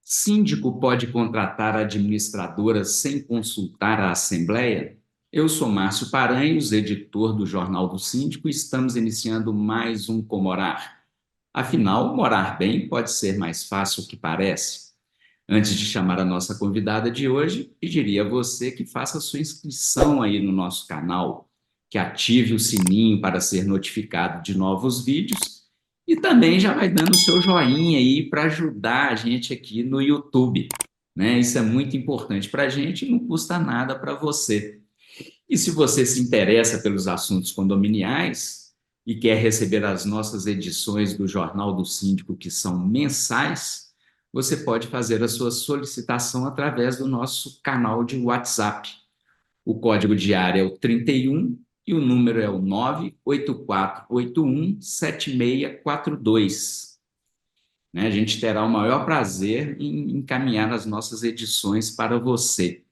Síndico pode contratar administradora sem consultar a Assembleia? Eu sou Márcio Paranhos, editor do Jornal do Síndico, e estamos iniciando mais um Comorar. Afinal, morar bem pode ser mais fácil do que parece. Antes de chamar a nossa convidada de hoje, pediria a você que faça sua inscrição aí no nosso canal, que ative o sininho para ser notificado de novos vídeos e também já vai dando o seu joinha aí para ajudar a gente aqui no YouTube, né? Isso é muito importante para a gente e não custa nada para você. E se você se interessa pelos assuntos condominiais e quer receber as nossas edições do Jornal do Síndico, que são mensais, você pode fazer a sua solicitação através do nosso canal de WhatsApp. O código de área é o 31 e o número é o 984817642. Né? A gente terá o maior prazer em encaminhar as nossas edições para você.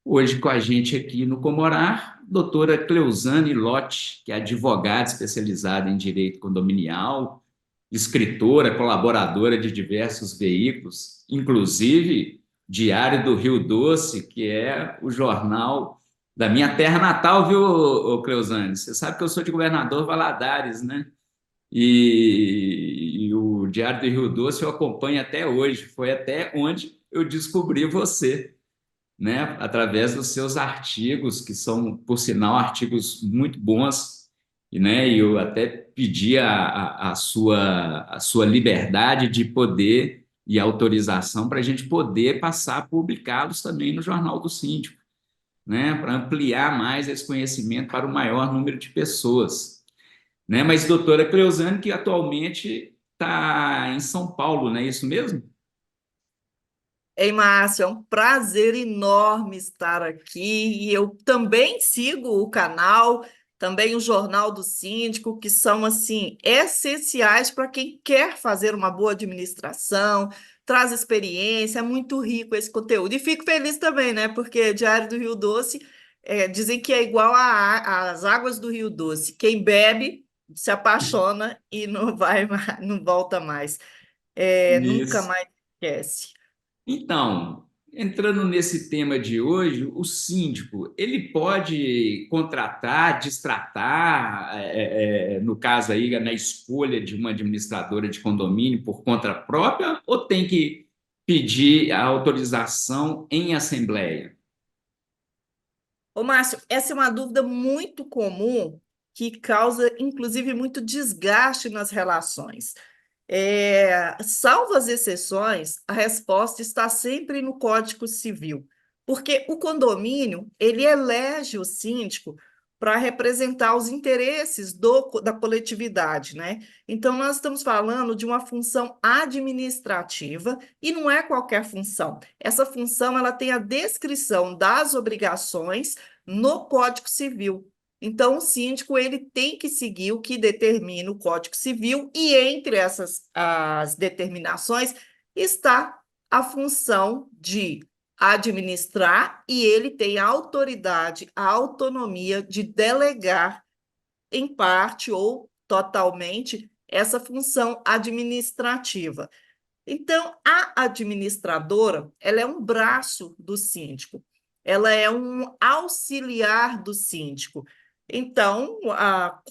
Hoje com a gente aqui no Comorar, doutora Cleusane Lotti, que é advogada especializada em direito condominial, escritora, colaboradora de diversos veículos, inclusive Diário do Rio Doce, que é o jornal da minha terra natal, viu, Cleusane? Você sabe que eu sou de Governador Valadares, né? E o Diário do Rio Doce eu acompanho até hoje, foi até onde eu descobri você, né, através dos seus artigos, que são, por sinal, artigos muito bons, e, né, eu até pedi a sua liberdade de poder e autorização para a gente poder passar a publicá-los também no Jornal do Síndico, né, para ampliar mais esse conhecimento para o maior número de pessoas. Né? Mas, doutora Cleusane, que atualmente está em São Paulo, não é isso mesmo? Ei, Márcio, é um prazer enorme estar aqui e eu também sigo o canal, também o Jornal do Síndico, que são assim essenciais para quem quer fazer uma boa administração, traz experiência, é muito rico esse conteúdo. E fico feliz também, né? Porque Diário do Rio Doce dizem que é igual às águas do Rio Doce. Quem bebe se apaixona e não vai mais, não volta mais, nunca Isso. mais esquece. Então, entrando nesse tema de hoje, o síndico, ele pode contratar, destratar, no caso aí, na escolha de uma administradora de condomínio por conta própria, ou tem que pedir a autorização em assembleia? Ô, Márcio, essa é uma dúvida muito comum que causa, inclusive, muito desgaste nas relações. Salvo as exceções, a resposta está sempre no Código Civil, porque o condomínio ele elege o síndico para representar os interesses da coletividade, né? Então, nós estamos falando de uma função administrativa e não é qualquer função. Essa função ela tem a descrição das obrigações no Código Civil. Então, o síndico ele tem que seguir o que determina o Código Civil, e entre essas as determinações está a função de administrar, e ele tem a autoridade, a autonomia de delegar em parte ou totalmente essa função administrativa. Então, a administradora, ela é um braço do síndico, ela é um auxiliar do síndico. Então,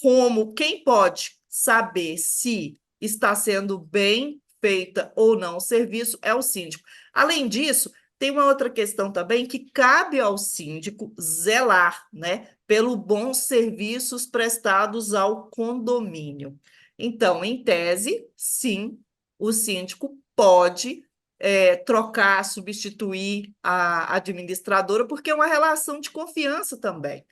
como quem pode saber se está sendo bem feita ou não o serviço é o síndico. Além disso, tem uma outra questão também que cabe ao síndico zelar, né, pelo bons serviços prestados ao condomínio. Então, em tese, sim, o síndico pode trocar, substituir a administradora, porque é uma relação de confiança também.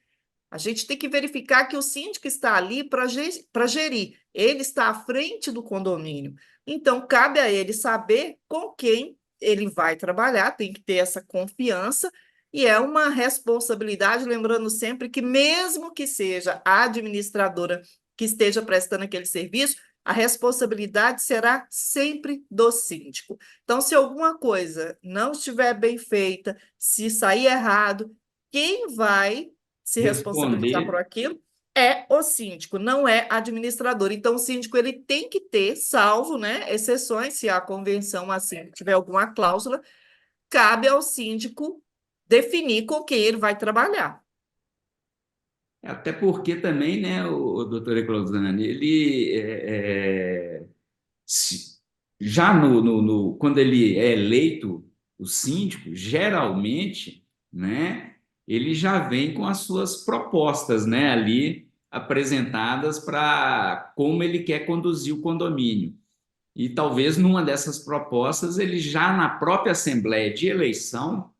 A gente tem que verificar que o síndico está ali para gerir, ele está à frente do condomínio. Então, cabe a ele saber com quem ele vai trabalhar, tem que ter essa confiança, e é uma responsabilidade, lembrando sempre que, mesmo que seja a administradora que esteja prestando aquele serviço, a responsabilidade será sempre do síndico. Então, se alguma coisa não estiver bem feita, se sair errado, quem vai se responsabilizar por Responder aquilo? É o síndico, não é administrador. Então, o síndico ele tem que ter, salvo, né, exceções, se a convenção assim tiver alguma cláusula, cabe ao síndico definir com quem ele vai trabalhar. Até porque também, né, o doutor Eclosani, ele se- já quando ele é eleito o síndico, geralmente, né, ele já vem com as suas propostas, né, ali apresentadas para como ele quer conduzir o condomínio. E talvez numa dessas propostas ele já na própria assembleia de eleição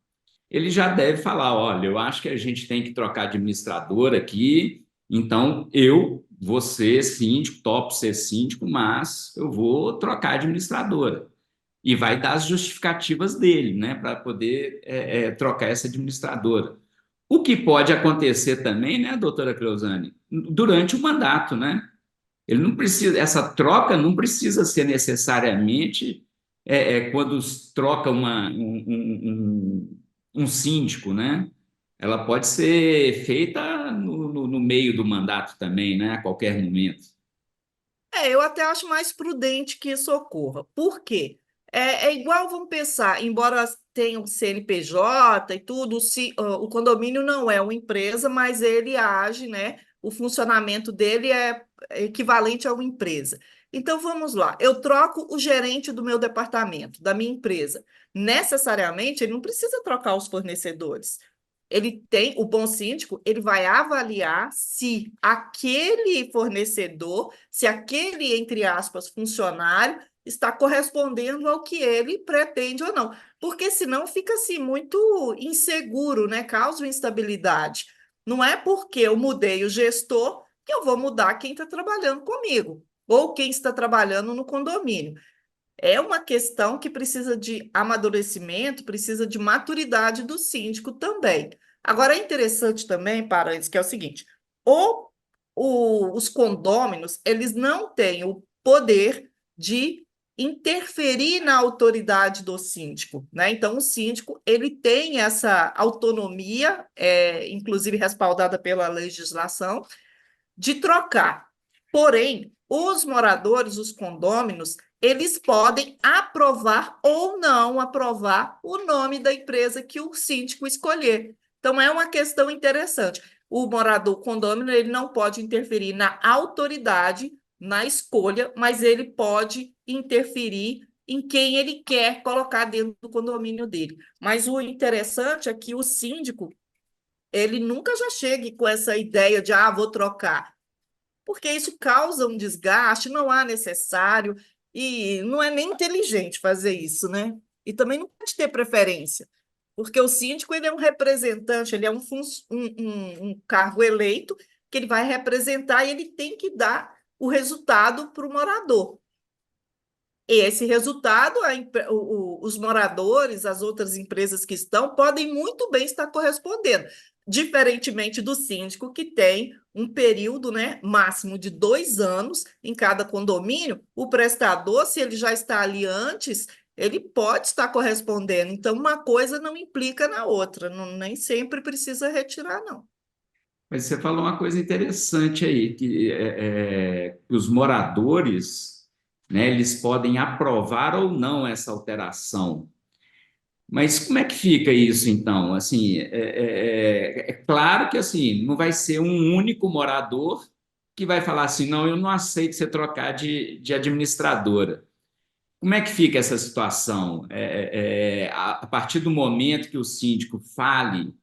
ele já deve falar: olha, eu acho que a gente tem que trocar administrador aqui, então eu vou ser síndico, topo ser síndico, mas eu vou trocar administradora. E vai dar as justificativas dele, né, para poder trocar essa administradora. O que pode acontecer também, né, doutora Cleusane, durante o mandato, né? Ele não precisa, essa troca não precisa ser necessariamente quando troca um síndico, né? Ela pode ser feita no meio do mandato também, né? A qualquer momento. Eu até acho mais prudente que isso ocorra. Por quê? É igual, vamos pensar, embora tenha o CNPJ e tudo, o condomínio não é uma empresa, mas ele age, né? O funcionamento dele é equivalente a uma empresa. Então, vamos lá. Eu troco o gerente do meu departamento, da minha empresa. Necessariamente, ele não precisa trocar os fornecedores. Ele tem, o bom síndico, ele vai avaliar se aquele fornecedor, se aquele, entre aspas, funcionário está correspondendo ao que ele pretende ou não. Porque senão fica assim muito inseguro, né? Causa instabilidade. Não é porque eu mudei o gestor que eu vou mudar quem está trabalhando comigo ou quem está trabalhando no condomínio. É uma questão que precisa de amadurecimento, precisa de maturidade do síndico também. Agora, é interessante também, Paranhos, que é o seguinte: o, os condôminos, eles não têm o poder de interferir na autoridade do síndico, né? Então, o síndico, ele tem essa autonomia, inclusive respaldada pela legislação, de trocar. Porém, os moradores, os condôminos, eles podem aprovar ou não aprovar o nome da empresa que o síndico escolher. Então, é uma questão interessante. O morador, o condômino, ele não pode interferir na autoridade, na escolha, mas ele pode interferir em quem ele quer colocar dentro do condomínio dele. Mas o interessante é que o síndico, ele nunca já chegue com essa ideia de, vou trocar, porque isso causa um desgaste, não há necessário, e não é nem inteligente fazer isso, né? E também não pode ter preferência, porque o síndico ele é um representante, ele é um cargo eleito que ele vai representar e ele tem que dar o resultado para o morador. E esse resultado, os moradores, as outras empresas que estão, podem muito bem estar correspondendo, diferentemente do síndico, que tem um período, né, máximo de 2 anos em cada condomínio. O prestador, se ele já está ali antes, ele pode estar correspondendo. Então, uma coisa não implica na outra, nem sempre precisa retirar, não. Mas você falou uma coisa interessante aí, que os moradores, né, eles podem aprovar ou não essa alteração. Mas como é que fica isso, então? Assim, é claro que assim não vai ser um único morador que vai falar assim, não, eu não aceito você trocar de administradora. Como é que fica essa situação? A partir do momento que o síndico fale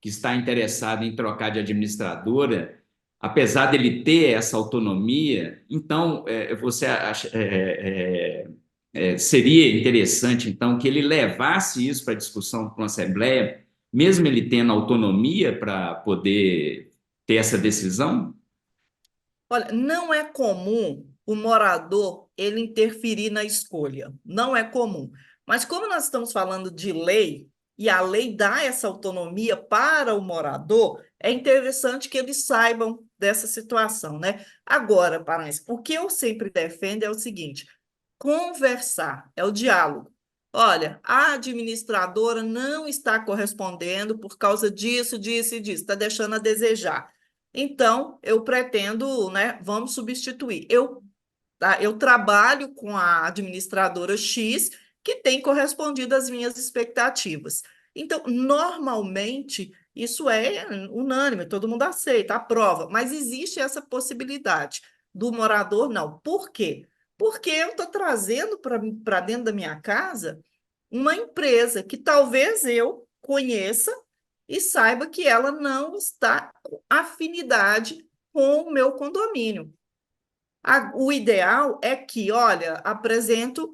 que está interessado em trocar de administradora, apesar dele ter essa autonomia, então você acha, seria interessante, então, que ele levasse isso para discussão com a Assembleia, mesmo ele tendo autonomia para poder ter essa decisão? Olha, não é comum o morador ele interferir na escolha, não é comum. Mas como nós estamos falando de lei e a lei dá essa autonomia para o morador, é interessante que eles saibam dessa situação, né? Agora, Paraense, o que eu sempre defendo é o seguinte: conversar, é o diálogo. Olha, a administradora não está correspondendo por causa disso, disso e disso, está deixando a desejar. Então, eu pretendo, né, vamos substituir. Eu trabalho com a administradora X, que tem correspondido às minhas expectativas. Então, normalmente, isso é unânime, todo mundo aceita, aprova, mas existe essa possibilidade do morador não. Por quê? Porque eu estou trazendo para dentro da minha casa uma empresa que talvez eu conheça e saiba que ela não está com afinidade com o meu condomínio. O ideal é que, olha, apresento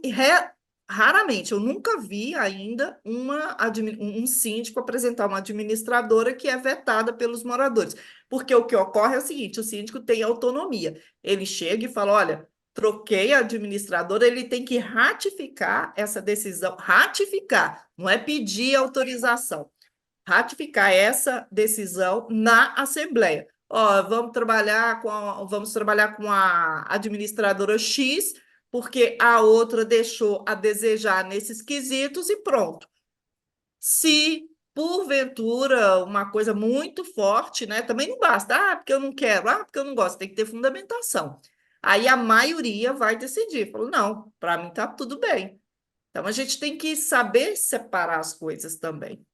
raramente, eu nunca vi ainda um síndico apresentar uma administradora que é vetada pelos moradores. Porque o que ocorre é o seguinte: o síndico tem autonomia. Ele chega e fala: olha, troquei a administradora, ele tem que ratificar essa decisão. Ratificar, não é pedir autorização, ratificar essa decisão na Assembleia. Ó, vamos trabalhar com a administradora X, porque a outra deixou a desejar nesses quesitos e pronto. Se porventura uma coisa muito forte, né? Também não basta, porque eu não quero, porque eu não gosto, tem que ter fundamentação. Aí a maioria vai decidir, falou, não, para mim tá tudo bem. Então a gente tem que saber separar as coisas também.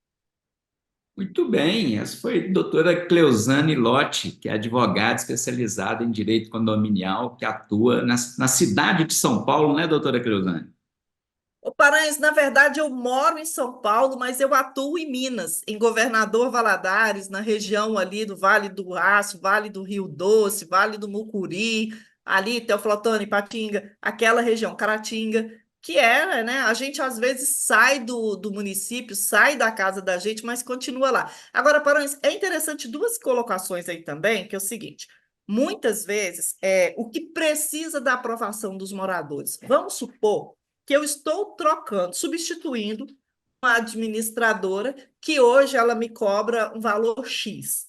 Muito bem, essa foi a doutora Cleusane Lotti, que é advogada especializada em direito condominial, que atua na cidade de São Paulo, né, doutora Cleusane? Ô, Paranhos, na verdade, eu moro em São Paulo, mas eu atuo em Minas, em Governador Valadares, na região ali do Vale do Aço, Vale do Rio Doce, Vale do Mucuri, ali, Teoflotone, Ipatinga, aquela região, Caratinga, que é, né? A gente às vezes sai do município, sai da casa da gente, mas continua lá. Agora, Paranhos, é interessante duas colocações aí também, que é o seguinte: muitas vezes, o que precisa da aprovação dos moradores? Vamos supor que eu estou trocando, substituindo uma administradora que hoje ela me cobra um valor X.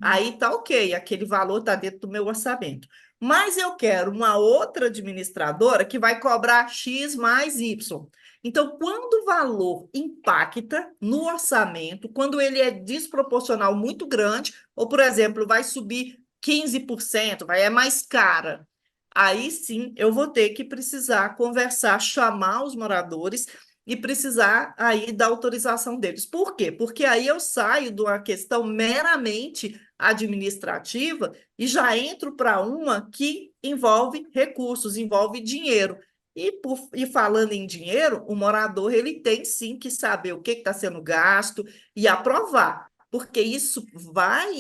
Aí tá ok, aquele valor está dentro do meu orçamento. Mas eu quero uma outra administradora que vai cobrar X mais Y. Então, quando o valor impacta no orçamento, quando ele é desproporcional muito grande, ou, por exemplo, vai subir 15%, é mais cara, aí sim eu vou ter que precisar conversar, chamar os moradores e precisar aí da autorização deles. Por quê? Porque aí eu saio de uma questão meramente administrativa e já entro para uma que envolve recursos, envolve dinheiro. E falando em dinheiro, o morador ele tem sim que saber o que está sendo gasto e aprovar, porque isso vai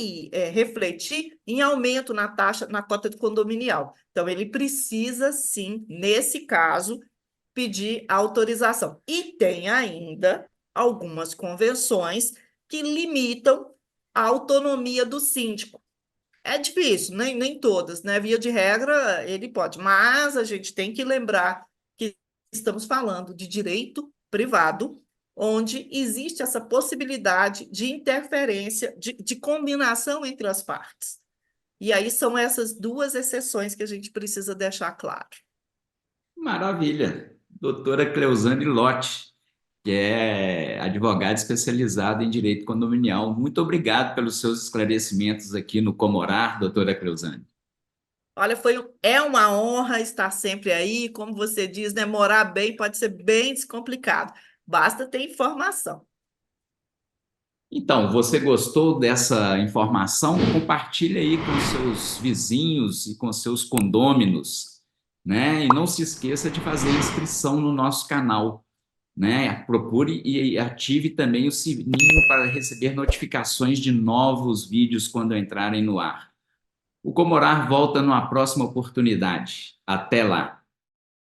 refletir em aumento na taxa, na cota de condominial. Então, ele precisa, sim, nesse caso, pedir autorização. E tem ainda algumas convenções que limitam a autonomia do síndico. É difícil, nem todas, né? Via de regra, ele pode, mas a gente tem que lembrar que estamos falando de direito privado, onde existe essa possibilidade de interferência, de combinação entre as partes. E aí são essas duas exceções que a gente precisa deixar claro. Maravilha. Doutora Cleusane Lotti, que é advogada especializada em direito condominial. Muito obrigado pelos seus esclarecimentos aqui no Comorar, doutora Cleusane. Olha, é uma honra estar sempre aí. Como você diz, né? Morar bem pode ser bem descomplicado. Basta ter informação. Então, você gostou dessa informação? Compartilhe aí com seus vizinhos e com seus condôminos, né? E não se esqueça de fazer inscrição no nosso canal, né? Procure e ative também o sininho para receber notificações de novos vídeos quando entrarem no ar. O Comorar volta numa próxima oportunidade. Até lá!